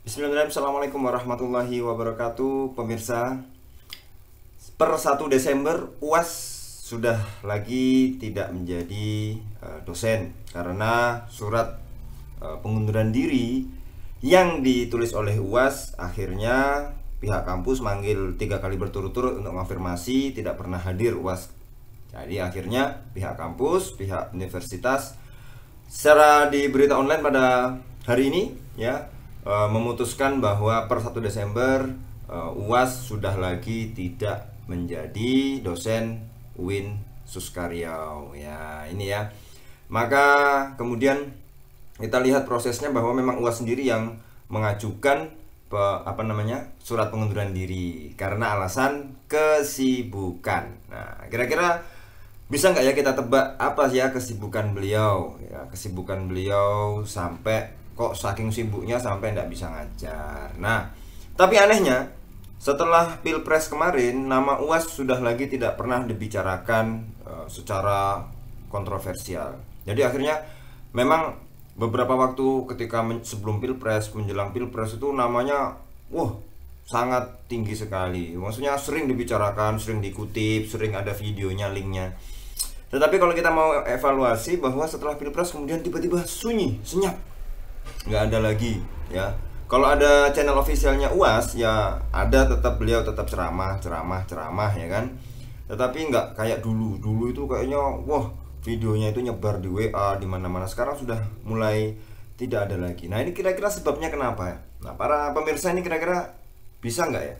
Bismillahirrahmanirrahim. Assalamualaikum warahmatullahi wabarakatuh. Pemirsa, per 1 Desember UAS sudah lagi tidak menjadi dosen karena surat pengunduran diri yang ditulis oleh UAS akhirnya pihak kampus manggil 3 kali berturut-turut untuk konfirmasi tidak pernah hadir UAS. Jadi akhirnya pihak kampus, pihak universitas secara di berita online pada hari ini ya memutuskan bahwa per 1 Desember UAS sudah lagi tidak menjadi dosen UIN Suskaryau ya, ini ya. Maka kemudian kita lihat prosesnya bahwa memang UAS sendiri yang mengajukan surat pengunduran diri karena alasan kesibukan. Nah, kira-kira bisa nggak ya kita tebak apa ya kesibukan beliau? Ya, kesibukan beliau sampai kok saking sibuknya sampai nggak bisa ngajar. Nah, tapi anehnya setelah Pilpres kemarin nama UAS sudah lagi tidak pernah dibicarakan secara kontroversial. Jadi akhirnya memang beberapa waktu ketika sebelum Pilpres, menjelang Pilpres itu namanya sangat tinggi sekali. Maksudnya sering dibicarakan, sering dikutip, sering ada videonya, linknya. Tetapi kalau kita mau evaluasi bahwa setelah Pilpres kemudian tiba-tiba sunyi, senyap, nggak ada lagi ya. Kalau ada channel officialnya UAS ya ada, tetap beliau tetap ceramah ya kan. Tetapi nggak kayak dulu itu kayaknya videonya itu nyebar di WA di mana-mana. Sekarang sudah mulai tidak ada lagi. Nah, ini kira-kira sebabnya kenapa ya? Nah, para pemirsa ini kira-kira bisa nggak ya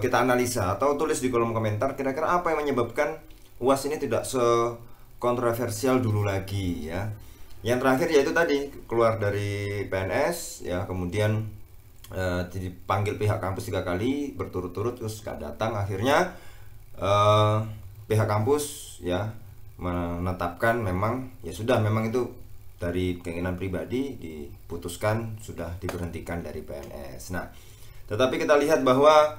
kita analisa atau tulis di kolom komentar kira-kira apa yang menyebabkan UAS ini tidak sekontroversial dulu lagi ya. Yang terakhir yaitu tadi keluar dari PNS ya, kemudian dipanggil pihak kampus 3 kali berturut-turut terus gak datang. Akhirnya pihak kampus ya menetapkan memang ya sudah, memang itu dari keinginan pribadi diputuskan sudah diberhentikan dari PNS. Nah, tetapi kita lihat bahwa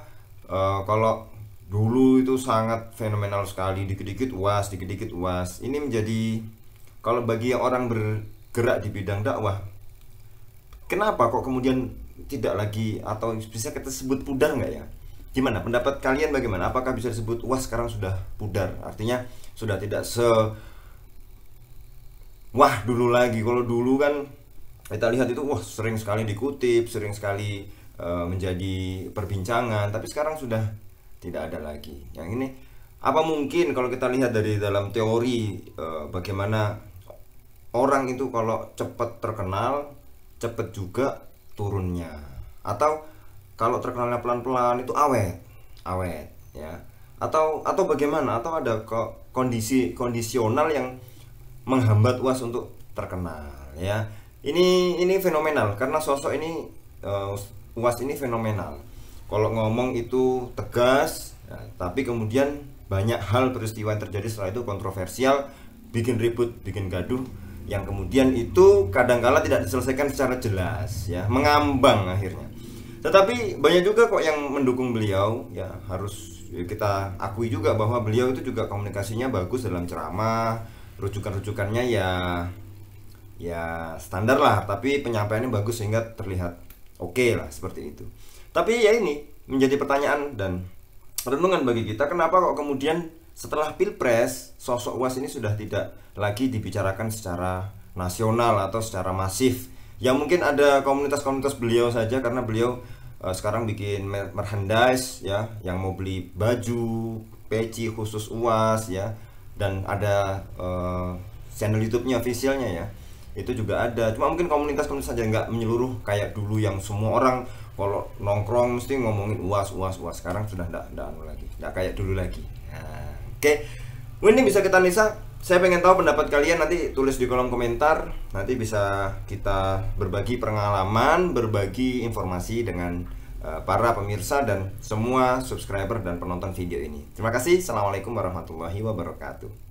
kalau dulu itu sangat fenomenal sekali, dikit-dikit UAS. Ini menjadi, kalau bagi yang orang bergerak di bidang dakwah, kenapa kok kemudian tidak lagi, atau bisa kita sebut pudar nggak ya? Gimana pendapat kalian, bagaimana? Apakah bisa disebut UAS sekarang sudah pudar? Artinya sudah tidak dulu lagi. Kalau dulu kan kita lihat itu sering sekali dikutip, sering sekali menjadi perbincangan, tapi sekarang sudah tidak ada lagi. Yang ini apa mungkin kalau kita lihat dari dalam teori bagaimana orang itu kalau cepat terkenal, cepat juga turunnya. Atau kalau terkenalnya pelan-pelan itu awet ya. Atau bagaimana? Atau ada kondisi kondisional yang menghambat UAS untuk terkenal ya. Ini fenomenal karena sosok ini UAS ini fenomenal. Kalau ngomong itu tegas ya, tapi kemudian banyak hal peristiwa yang terjadi setelah itu kontroversial, bikin ribut, bikin gaduh, yang kemudian itu kadangkala tidak diselesaikan secara jelas ya, mengambang akhirnya. Tetapi banyak juga kok yang mendukung beliau ya, harus kita akui juga bahwa beliau itu juga komunikasinya bagus dalam ceramah, rujukan-rujukannya ya standar lah, tapi penyampaiannya bagus sehingga terlihat oke lah, seperti itu. Tapi ya ini menjadi pertanyaan dan renungan bagi kita, kenapa kok kemudian setelah Pilpres sosok UAS ini sudah tidak lagi dibicarakan secara nasional atau secara masif. Ya mungkin ada komunitas-komunitas beliau saja, karena beliau sekarang bikin merchandise ya, yang mau beli baju, peci khusus UAS ya, dan ada channel YouTube-nya officialnya ya. Itu juga ada. Cuma mungkin komunitas-komunitas saja, nggak menyeluruh kayak dulu yang semua orang kalau nongkrong mesti ngomongin UAS. Sekarang sudah nggak kayak dulu lagi. Nah, oke. Ini bisa kita analisa. Saya pengen tahu pendapat kalian, nanti tulis di kolom komentar. Nanti bisa kita berbagi pengalaman, berbagi informasi dengan para pemirsa dan semua subscriber dan penonton video ini. Terima kasih. Assalamualaikum warahmatullahi wabarakatuh.